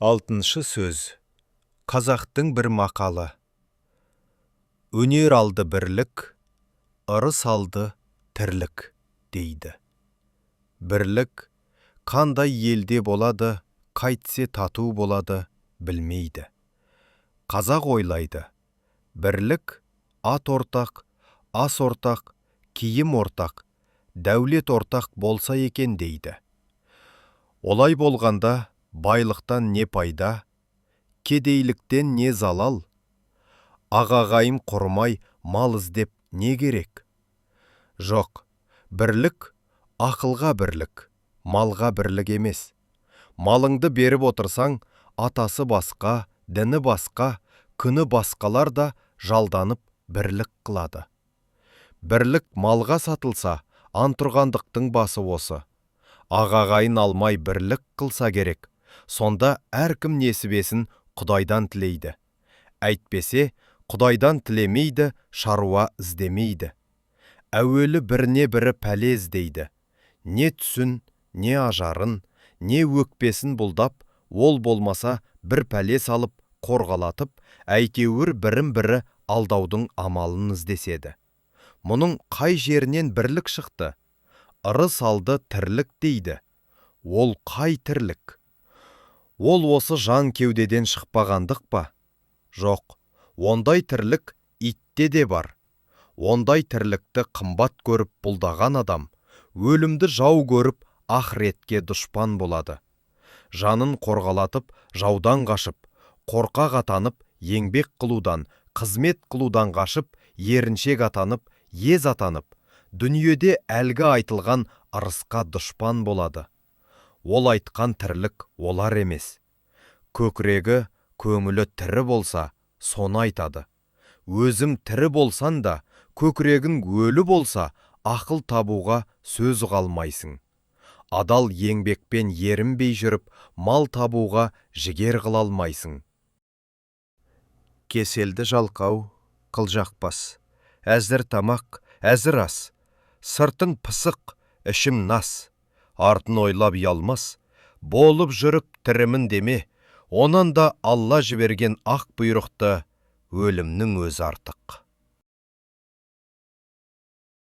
Алтыншы сөз. Қазақтың бір мақалы. Өнер алды бірлік, ырыс алды тірлік, дейді. Бірлік қандай елде болады, қайтсе тату болады, білмейді. Қазақ ойлайды. Бірлік ат ортақ, ас ортақ, киім ортақ, дәулет ортақ болса екен, дейді. Олай болғанда байлықтан не пайда, кедейліктен не залал, ағағайын құрмай мал іздеп не керек? Жоқ, бірлік ақылға бірлік, малға бірлік емес. Малыңды беріп отырсаң, атасы басқа, діні басқа, күні басқалар да жалданып бірлік қылады. Бірлік малға сатылса, антұрғандықтың басы осы. Ағағайын алмай бірлік қылса керек, сонда әркім несібесін Құдайдан тілейді. Әйтпесе, Құдайдан тілемейді, шаруа іздемейді. Әуелі біріне бірі пәле іздейді. Не түсін, не ажарын, не өкпесін бұлдап, ол болмаса бір пәле салып, қорғалатып, әйтеуір бірін-бірі алдаудың амалын іздеседі. Мұның қай жерінен бірлік шықты? Ырыс алды тірлік дейді. Ол қай тірлік? Ол осы жан кеудеден шықпағандық па? Жоқ, ондай тірлік итте де бар. Ондай тірлікті қымбат көріп бұлдаған адам, өлімді жау көріп ақыретке дұшпан болады. Жанын қорғалатып, жаудан қашып, қорқақ атанып, еңбек қылудан, қызмет қылудан қашып, еріншек атанып, ез атанып, дүниеде әлгі айтылған ырысқа дұшпан болады. Ол айтқан тірлік олар емес. Көкірегі, көңілі тірі болса, соны айтады. Өзім тірі болсан да, көкірегің өлі болса, ақыл табуға сөз қалмайсың. Адал еңбекпен ерінбей жүріп, мал табуға жігер қыла алмайсың. Кеселді жалқау, қылжақпас. Әзір тамақ, әзір ас. Сыртың пысық, ішім нас. Артын ойлап ұялмас. Болып жүріп тірімін деме. Онан да Алла жіберген ақ бұйрықты өлімнің өзі артық.